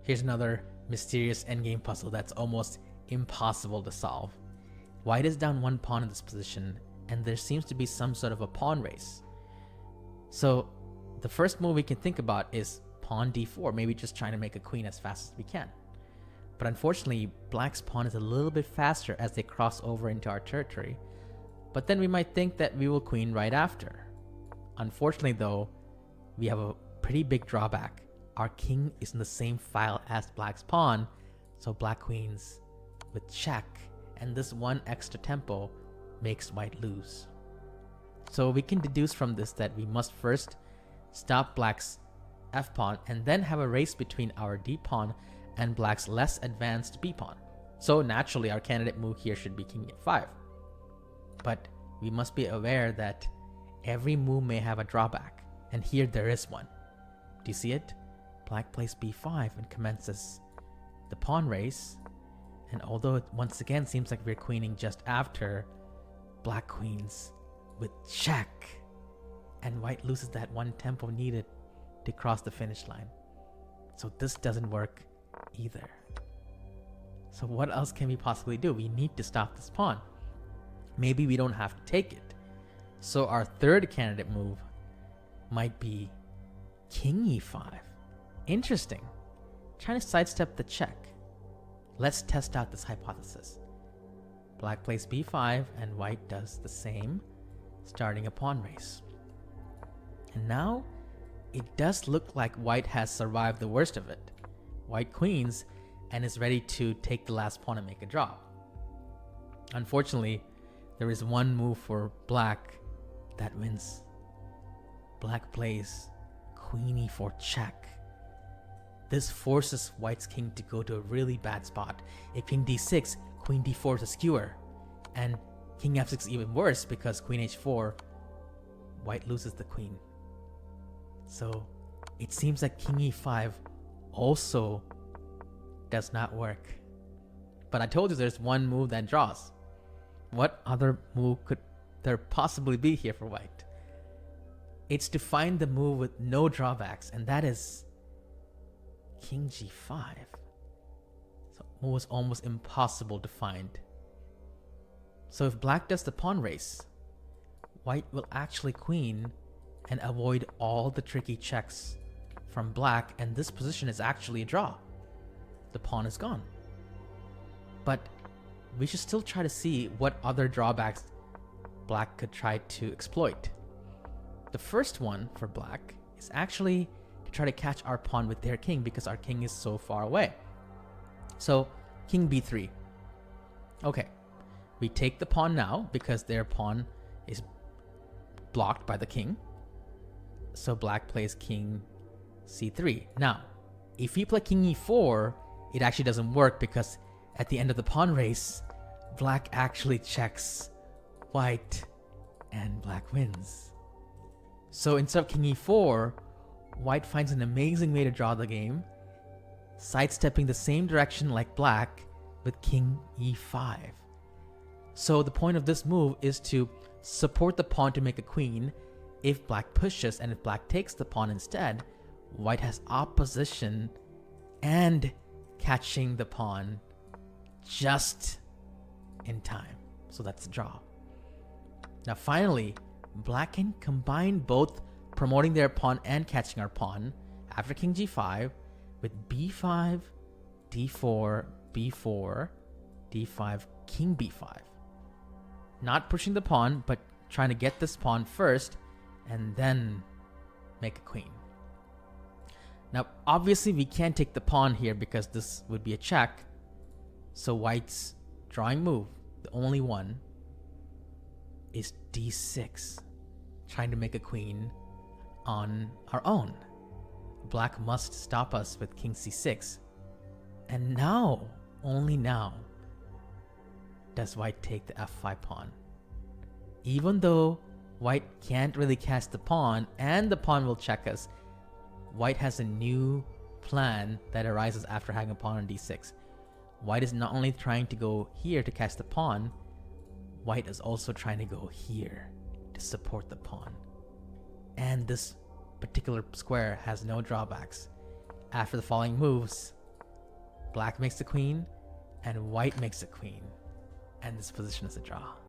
Here's another mysterious endgame puzzle that's almost impossible to solve. White is down one pawn in this position, and there seems to be some sort of a pawn race. So the first move we can think about is pawn d4, maybe just trying to make a queen as fast as we can. But unfortunately, black's pawn is a little bit faster as they cross over into our territory. But then we might think that we will queen right after. Unfortunately though, we have a pretty big drawback. Our king is in the same file as black's pawn, so black queens with check, and this one extra tempo makes white lose. So we can deduce from this that we must first stop black's f-pawn and then have a race between our d-pawn and black's less advanced b-pawn. So naturally our candidate move here should be king e5. But we must be aware that every move may have a drawback, and here there is one. Do you see it? Black plays b5 and commences the pawn race, and although it once again seems like we're queening just after, black queens with check, and white loses that one tempo needed to cross the finish line. So this doesn't work either. So what else can we possibly do? We need to stop this pawn. Maybe we don't have to take it. So our third candidate move might be king e5. Interesting. Trying to sidestep the check. Let's test out this hypothesis. Black plays b5 and white does the same, starting a pawn race. And now it does look like white has survived the worst of it. White queens and is ready to take the last pawn and make a draw. Unfortunately, there is one move for black that wins. Black plays queen e4 check. This forces white's king to go to a really bad spot. If king d6, queen d4 is a skewer. And king f6 is even worse because queen h4, white loses the queen. So it seems like king e5 also does not work. But I told you there's one move that draws. What other move could there possibly be here for white? It's to find the move with no drawbacks, and that is king g5. So move is almost impossible to find. So if black does the pawn race, white will actually queen and avoid all the tricky checks from black, and this position is actually a draw. The pawn is gone. But we should still try to see what other drawbacks black could try to exploit. The first one for black is actually to try to catch our pawn with their king because our king is so far away. So king b3. Okay, we take the pawn now because their pawn is blocked by the king. So black plays king c3. Now, if we play king e4, it actually doesn't work because at the end of the pawn race, black actually checks white and black wins. So instead of king e4, white finds an amazing way to draw the game, sidestepping the same direction like black with king e5. So the point of this move is to support the pawn to make a queen if black pushes, and if black takes the pawn instead, white has opposition and catching the pawn just in time. So that's a draw. Now finally, black can combine both promoting their pawn and catching our pawn after king g5 with b5, d4, b4, d5, king b5. Not pushing the pawn, but trying to get this pawn first and then make a queen. Now obviously we can't take the pawn here because this would be a check. So white's drawing move, the only one, is d6, trying to make a queen on our own. Black must stop us with king c6. And now, only now, does white take the f5 pawn. Even though white can't really catch the pawn and the pawn will check us, white has a new plan that arises after having a pawn on d6. White is not only trying to go here to catch the pawn, white is also trying to go here to support the pawn. And this particular square has no drawbacks. After the following moves, Black makes the queen, and white makes the queen. And this position is a draw.